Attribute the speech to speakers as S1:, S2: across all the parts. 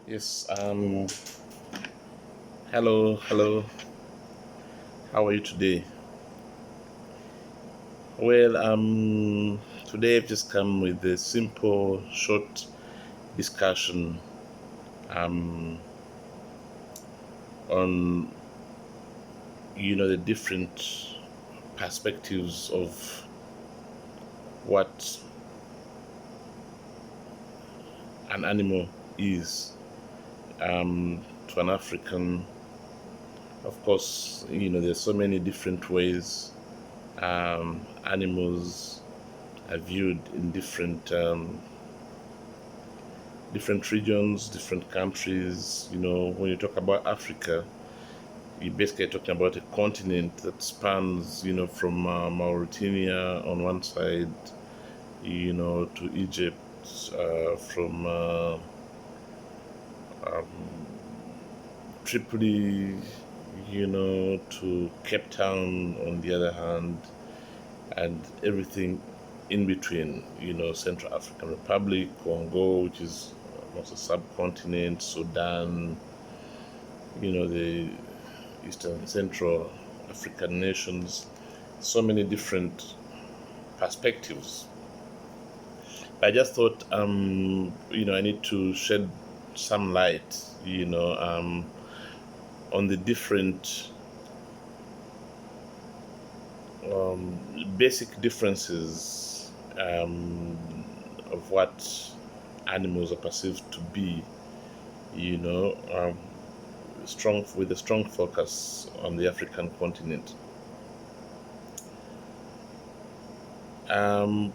S1: Yes, hello. How are you today? Well, today I've just come with a simple, short discussion um, on, the different perspectives of what an animal is to an African. Of course, there's so many different ways animals are viewed in different regions, different countries. When you talk about Africa, you're basically talking about a continent that spans, from Mauritania on one side, to Egypt, from um, Tripoli, to Cape Town on the other hand, and everything in between, Central African Republic, Congo, which is almost a subcontinent, Sudan, the Eastern Central African nations, so many different perspectives. I just thought, I need to shed some light, on the different basic differences of what animals are perceived to be, strong with a strong focus on the African continent. Um,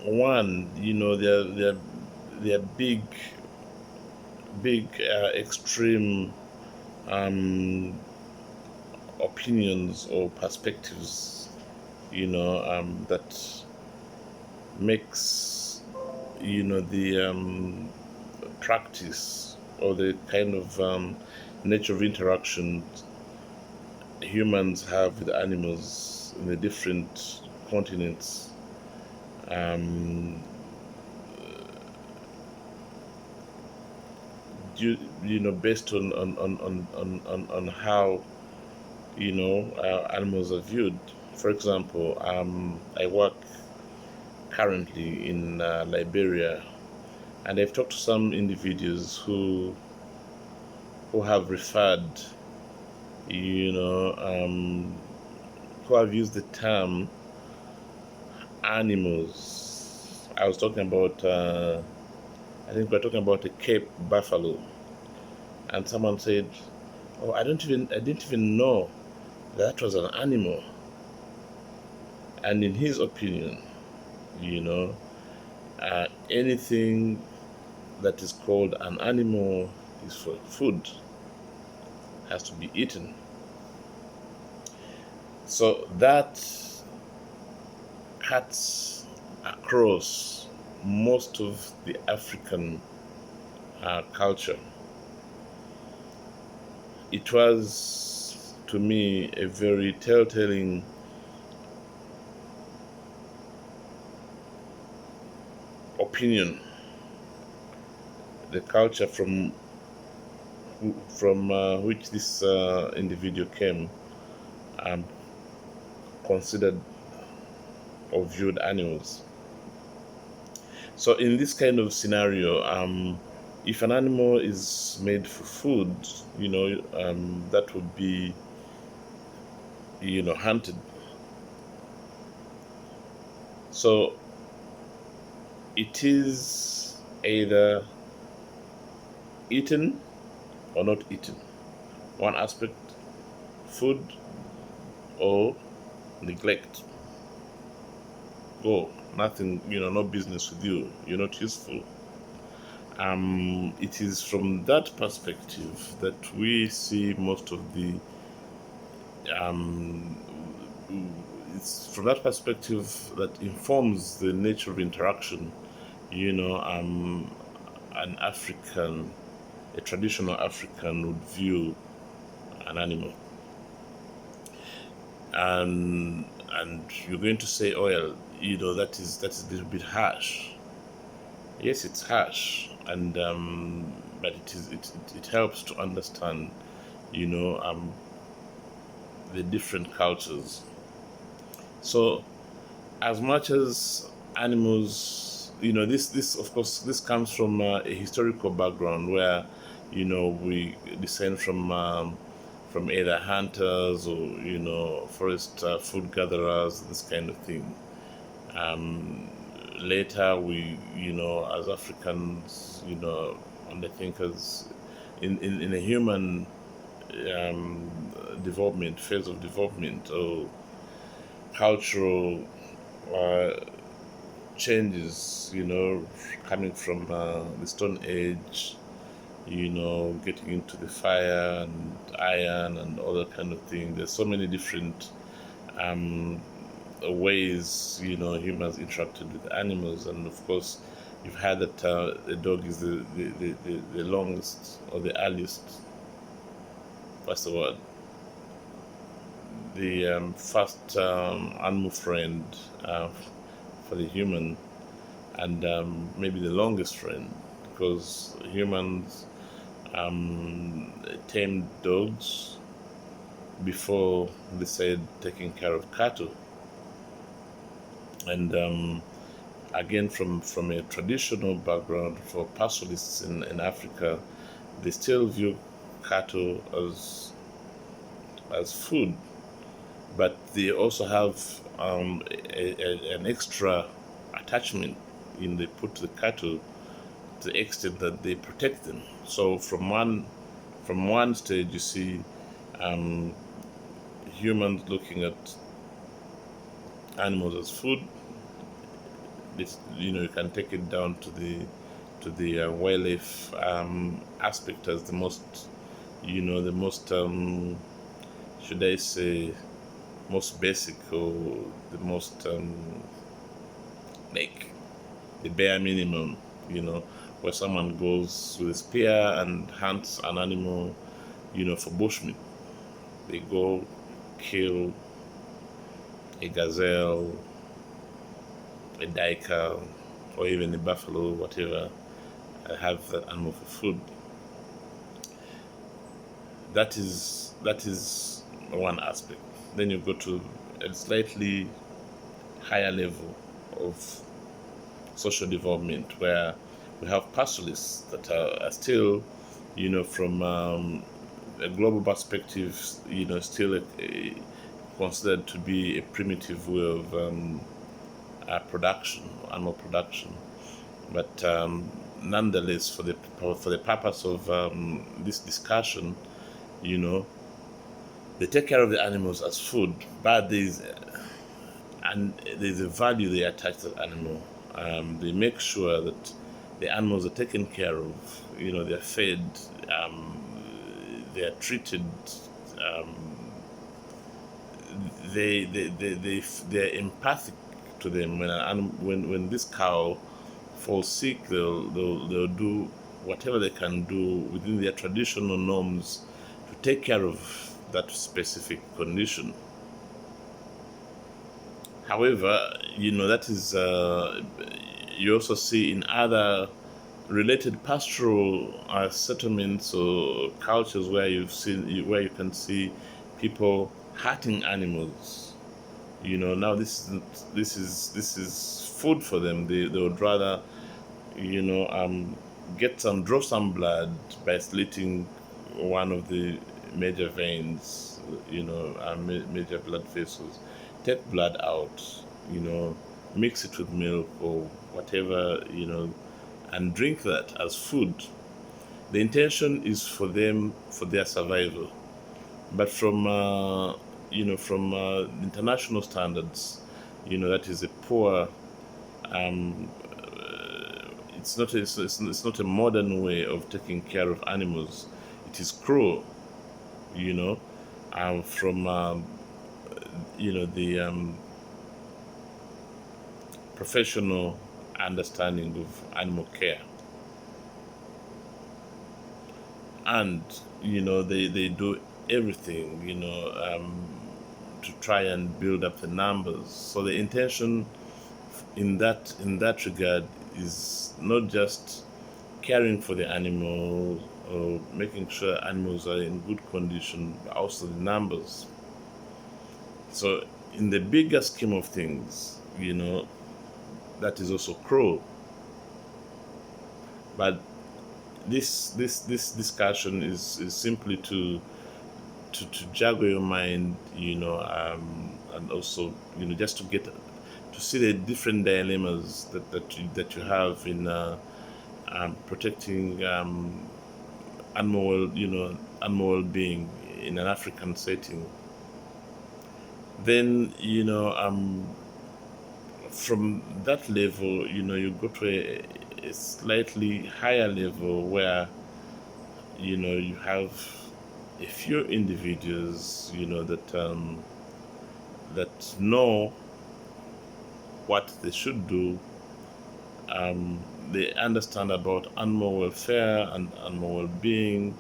S1: One, they're big, extreme um, opinions or perspectives, that makes the practice or the kind of nature of interaction humans have with animals in the different continents um, based on how animals are viewed. For example, I work currently in Liberia, and I've talked to some individuals who have referred, you know, um, who have used the term animals. I was talking about, I think we're talking about a Cape buffalo, and someone said, "Oh, I didn't even know that was an animal." And in his opinion, you know, anything that is called an animal is for food, has to be eaten. So that cuts across most of the African culture. It was, to me, a very telltale opinion. The culture from which this individual came um, considered or viewed animals. So in this kind of scenario, if an animal is made for food, that would be, hunted. So it is either eaten or not eaten. One aspect, food or neglect. Go, nothing, no business with you. You're not useful. It is from that perspective that we see most of the um, it's from that perspective that informs the nature of interaction. An African, a traditional African would view an animal, and you're going to say, "Oh, well, that is a little bit harsh." Yes, it's harsh, and but it helps to understand, you know, the different cultures. So as much as animals, you know, this of course this comes from a historical background where, you know, we descend from either hunters or, you know, forest food gatherers, this kind of thing. um, Later we, you know, as Africans, you know, and I think as in a human um, development phase of development or cultural uh, changes, you know, coming from the Stone Age, you know, getting into the fire and iron and all that kind of thing. There's so many different um, ways, you know, humans interacted with animals, and of course, you've had that the dog is the longest or the earliest. What's the word? The first animal friend for the human, and maybe the longest friend, because humans tamed dogs before they said taking care of cattle. And again, from a traditional background for pastoralists in Africa, they still view cattle as food, but they also have an extra attachment in they put to the cattle to the extent that they protect them. So from one stage, you see um, humans looking at animals as food. This, you know, you can take it down to the wildlife aspect as the most, you know, the most should I say, most basic, or the most like the bare minimum, you know, where someone goes with a spear and hunts an animal, you know, for bushmeat. They go kill a gazelle, a duiker, or even a buffalo, whatever, have that animal for food. That is one aspect. Then you go to a slightly higher level of social development where we have pastoralists that are still, you know, from a global perspective, you know, still considered to be a primitive way of production, animal production. But nonetheless, for the purpose of this discussion, you know, they take care of the animals as food, but there's a value they attach to the animal. They make sure that the animals are taken care of. You know, they're fed, they are treated. Um, they're empathic to them. When this cow falls sick, they'll do whatever they can do within their traditional norms to take care of that specific condition. However, you know, that is you also see in other related pastoral settlements or cultures where where you can see people hurting animals. You know, now this is food for them. They would rather, you know, draw some blood by slitting one of the major veins, you know, major blood vessels, take blood out, you know, mix it with milk or whatever, you know, and drink that as food. The intention is for them, for their survival. But from international standards, you know, that is a poor. Um, it's not a modern way of taking care of animals. It is cruel, you know, from the professional understanding of animal care. And you know, they do everything, you know, to try and build up the numbers. So the intention in that regard is not just caring for the animals, or making sure animals are in good condition, but also the numbers. So in the bigger scheme of things, that is also cruel. But this discussion is simply to juggle your mind, and also just to get to see the different dilemmas that you have in protecting animal well-being in an African setting. Then from that level, you go to a slightly higher level where you have a few individuals that know what they should do. They understand about animal welfare and animal well-being.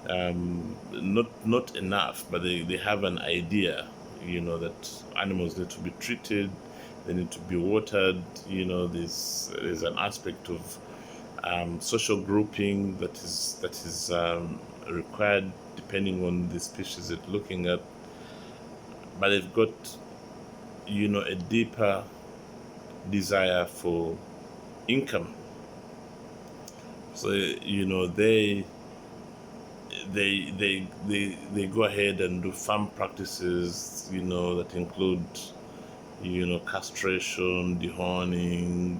S1: Not enough, but they have an idea, that animals need to be treated, they need to be watered. There's an aspect of social grouping that is required depending on the species they're looking at. But they've got a deeper desire for income. So they go ahead and do farm practices that include castration, dehorning,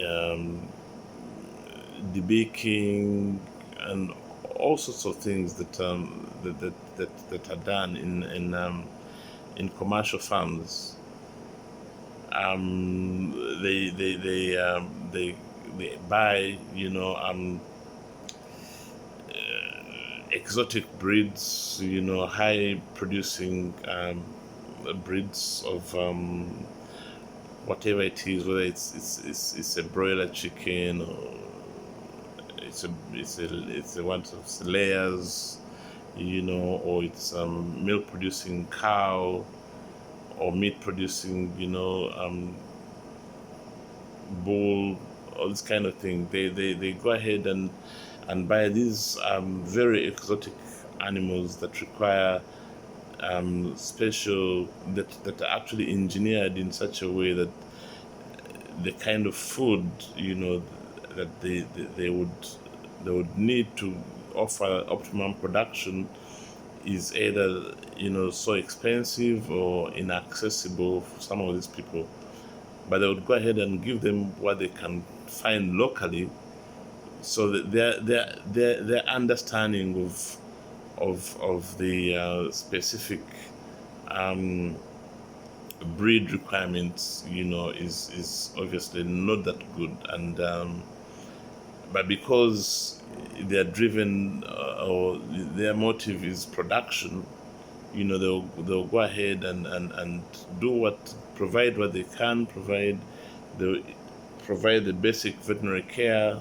S1: um, debaking, and all sorts of things that are done in commercial farms. They buy exotic breeds, high producing breeds of whatever it is, whether it's a broiler chicken, or it's a one of layers, or it's milk producing cow, or meat producing bull, all this kind of thing. They go ahead and buy these very exotic animals that require special, that are actually engineered in such a way that the kind of food that they would need to offer optimum production is either so expensive or inaccessible for some of these people. But they would go ahead and give them what they can find locally, so that their understanding of the specific breed requirements is obviously not that good. And but because they're driven, or their motive is production, they'll go ahead and provide what they can provide. They provide the basic veterinary care,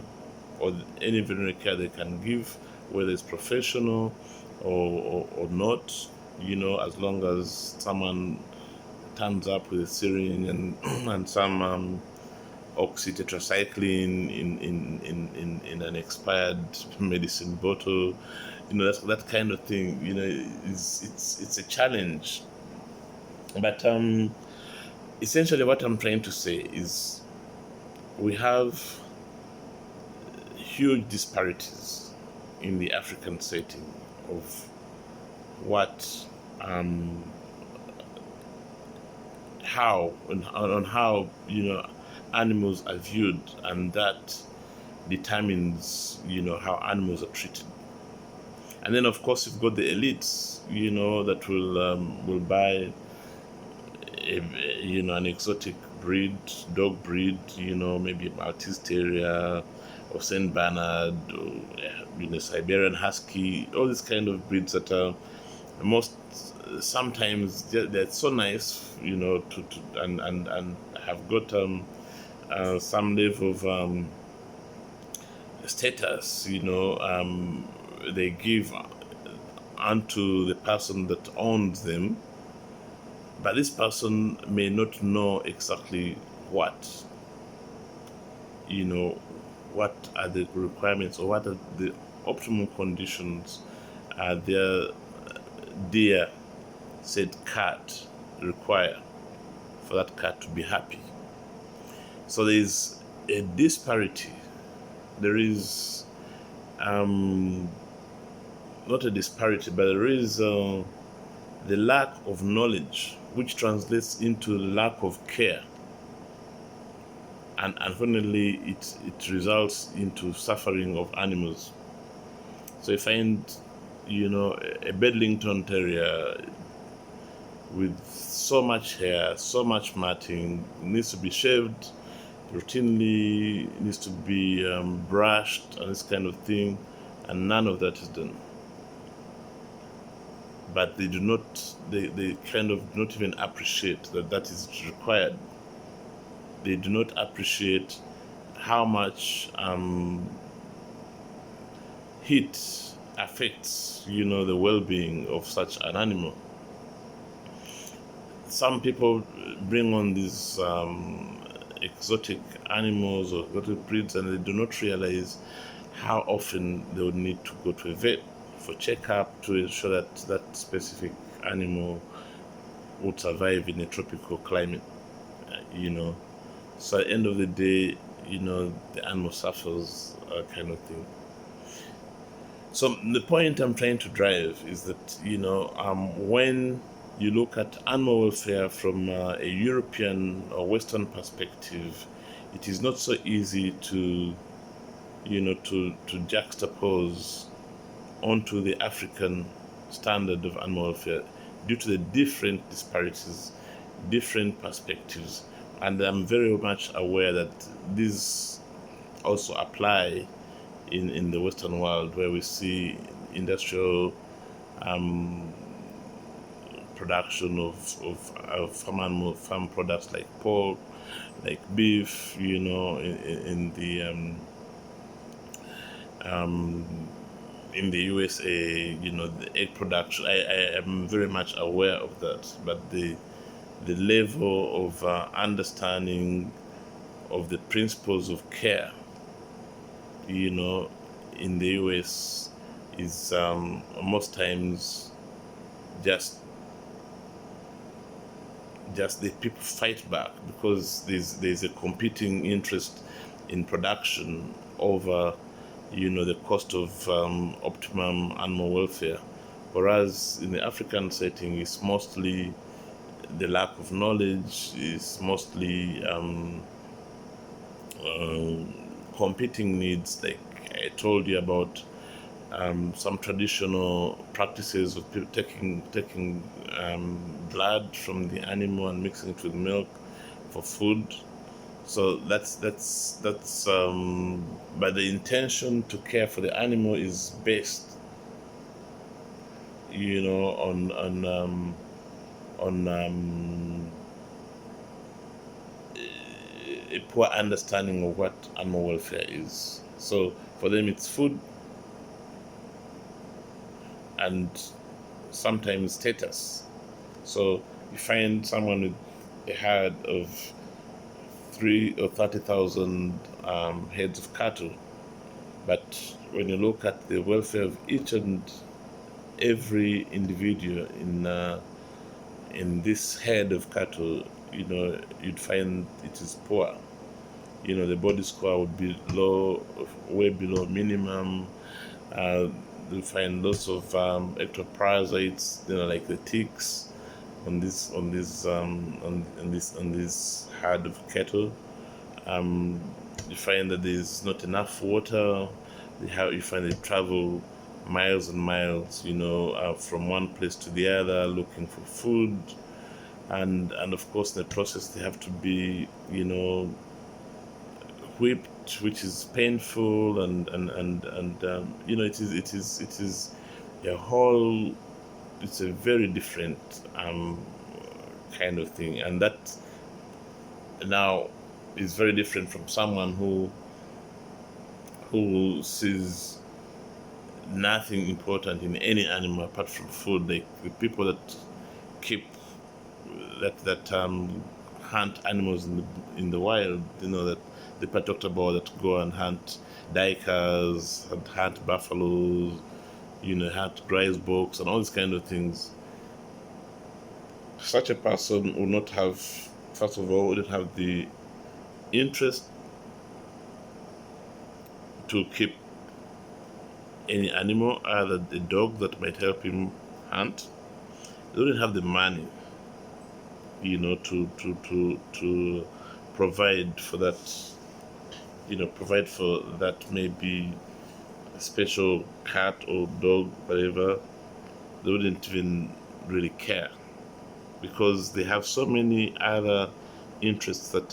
S1: or any veterinary care they can give, whether it's professional or not, as long as someone turns up with a syringe and and some oxytetracycline in an expired medicine bottle, that kind of thing. It's a challenge. But essentially, what I'm trying to say is we have huge disparities in the African setting of what how on how animals are viewed, and that determines how animals are treated. And then of course you've got the elites that will buy an exotic breed, dog breed, maybe Maltese Terrier or Saint Bernard, or Siberian Husky, all these kind of breeds that are most sometimes they're so nice, to and have got some level of status, they give unto the person that owns them, but this person may not know exactly what what are the requirements, or what are the optimal conditions their dear said cat require for that cat to be happy. So there is a disparity. There is not a disparity, but there is the lack of knowledge, which translates into lack of care, and unfortunately it results into suffering of animals. So you find, a Bedlington Terrier with so much hair, so much matting, needs to be shaved routinely, needs to be brushed and this kind of thing, and none of that is done. But they do not, they kind of not even appreciate that is required. They do not appreciate how much heat affects, the well-being of such an animal. Some people bring on these exotic animals or exotic breeds, and they do not realize how often they would need to go to a vet for checkup to ensure that that specific animal would survive in a tropical climate. So at the end of the day, the animal suffers, kind of thing. So the point I'm trying to drive is that, when you look at animal welfare from a European or Western perspective, it is not so easy to juxtapose onto the African standard of animal welfare due to the different disparities, different perspectives. And I'm very much aware that these also apply in the Western world, where we see industrial production of farm products like pork, like beef, in the USA, the egg production. I am very much aware of that, but the level of understanding of the principles of care, in the US is most times just the people fight back because there's a competing interest in production over the cost of optimum animal welfare, whereas in the African setting it's mostly the lack of knowledge, is mostly competing needs. Like I told you about some traditional practices of taking blood from the animal and mixing it with milk for food. So that's but the intention to care for the animal is based, on a poor understanding of what animal welfare is. So for them, it's food and sometimes status. So you find someone with a herd of 3 or 30,000 heads of cattle, but when you look at the welfare of each and every individual in this herd of cattle, you'd find it is poor. The body score would be low, way below minimum. You find lots of ectoparasites, like the ticks on this herd of cattle. You find that there's not enough water. You find they travel miles and miles, from one place to the other looking for food, and of course in the process they have to be, whipped, which is painful, and it is a whole, it's a very different kind of thing, and that now is very different from someone who sees nothing important in any animal apart from food. Like the people that keep that hunt animals in the wild, that the part talked about that go and hunt dikers and hunt buffaloes, hunt graze bucks and all these kind of things. Such a person would not have, first of all, wouldn't have the interest to keep any animal other than a dog that might help him hunt. They wouldn't have the money, to provide for that, provide for that maybe a special cat or dog, whatever. They wouldn't even really care because they have so many other interests that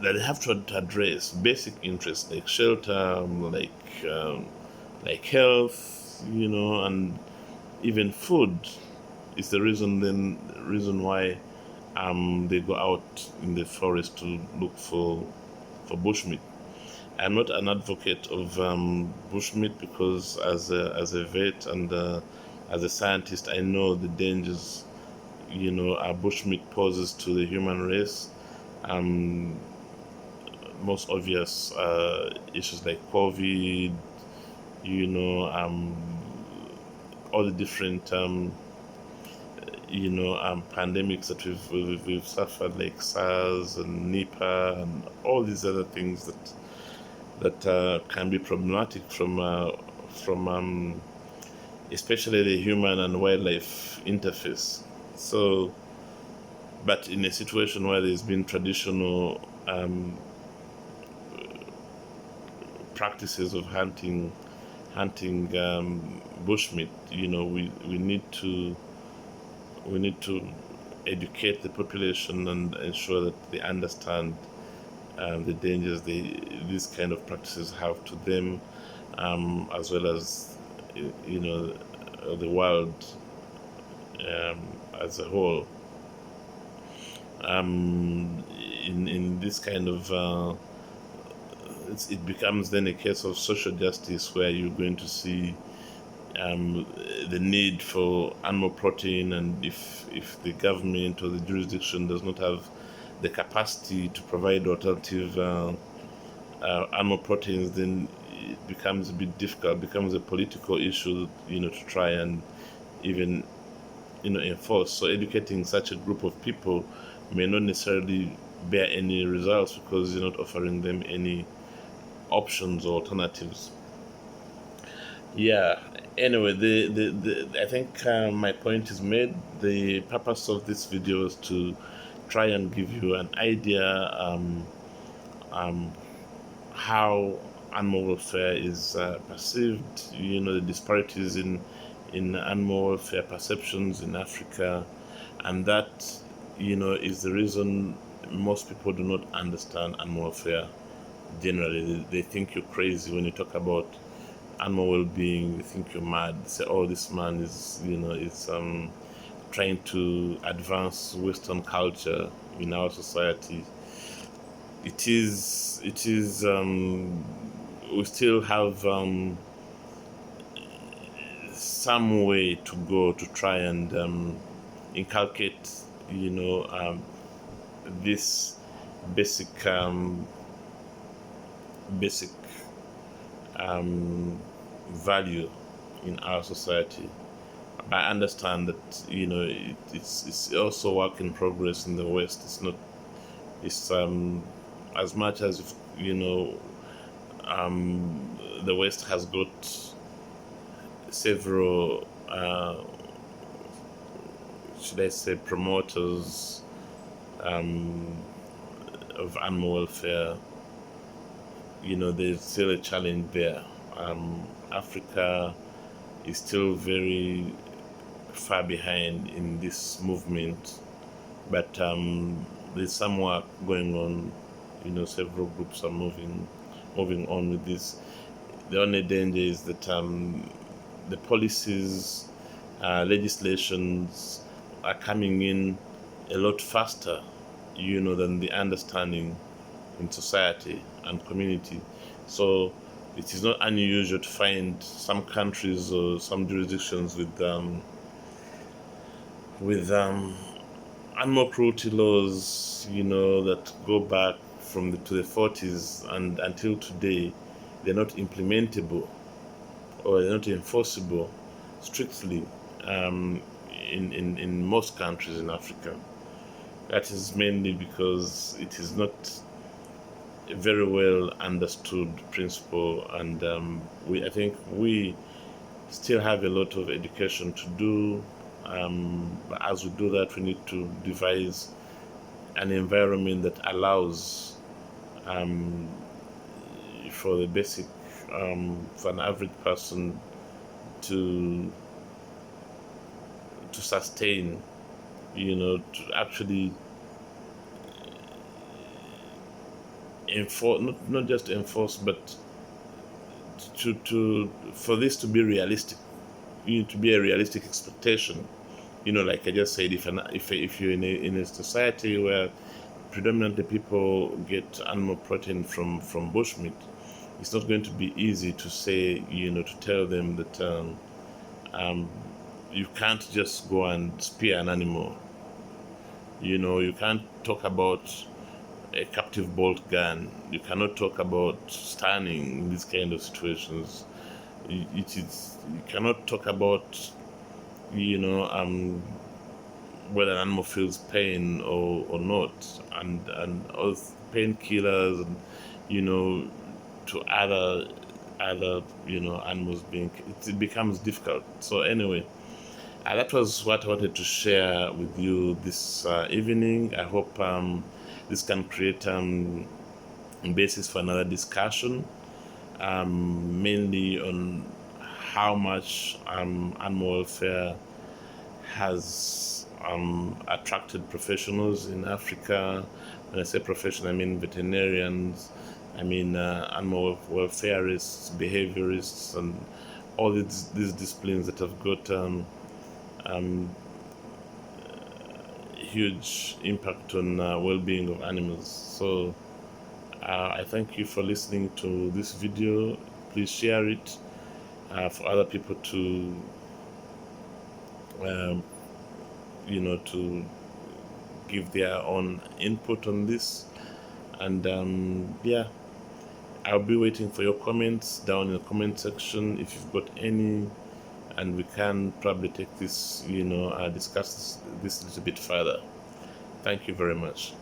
S1: that they have to address, basic interests like shelter, like health, and even food is the reason why they go out in the forest to look for bushmeat. I'm not an advocate of bushmeat because as a vet and as a scientist, I know the dangers our bushmeat poses to the human race. Most obvious issues like COVID, all the different pandemics that we've suffered, like SARS and Nipah and all these other things that can be problematic from especially the human and wildlife interface. So, but in a situation where there's been traditional practices of hunting bushmeat, we need to educate the population and ensure that they understand the dangers these kind of practices have to them, as well as the world as a whole. In this kind of it becomes then a case of social justice where you're going to see the need for animal protein, and if the government or the jurisdiction does not have the capacity to provide alternative animal proteins, then it becomes a bit difficult. It becomes a political issue, to try and even enforce. So educating such a group of people may not necessarily bear any results because you're not offering them any options or alternatives. Yeah. Anyway, I think my point is made. The purpose of this video is to try and give you an idea how animal welfare is perceived. The disparities in animal welfare perceptions in Africa, and that is the reason most people do not understand animal welfare. Generally, they think you're crazy when you talk about animal well-being. They think you're mad. They say, "Oh, this man is trying to advance Western culture in our society." It is. We still have some way to go to try and inculcate, this basic value in our society. I understand that it's also work in progress in the West. It's not. It's as much as if, the West has got several should I say promoters of animal welfare. There's still a challenge there. Africa is still very far behind in this movement, but there's some work going on. Several groups are moving on with this. The only danger is that the policies, legislations are coming in a lot faster, than the understanding in society and community. So it is not unusual to find some countries or some jurisdictions with animal cruelty laws, that go back to the 40s and until today, they're not implementable or they're not enforceable strictly in most countries in Africa. That is mainly because it is not a very well understood principle, and I think we still have a lot of education to do. But as we do that, we need to devise an environment that allows um, for the basic, for an average person to sustain, to actually enforce, not just enforce, but to for this to be realistic. You need to be a realistic expectation. Like I just said, if you're in a society where predominantly people get animal protein from bushmeat, it's not going to be easy to say, to tell them that you can't just go and spear an animal. You can't talk about a captive bolt gun. You cannot talk about stunning in these kind of situations. You cannot talk about whether an animal feels pain or not, and all painkillers, and to other animals being, it becomes difficult. So anyway, that was what I wanted to share with you this evening. I hope this can create a basis for another discussion, mainly on how much animal welfare has attracted professionals in Africa. When I say professional, I mean veterinarians, I mean animal welfareists, behaviorists, and all these disciplines that have got huge impact on well-being of animals. So I thank you for listening to this video. Please share it for other people to um, to give their own input on this. And yeah, I'll be waiting for your comments down in the comment section if you've got any, and we can probably take this, discuss this a little bit further. Thank you very much.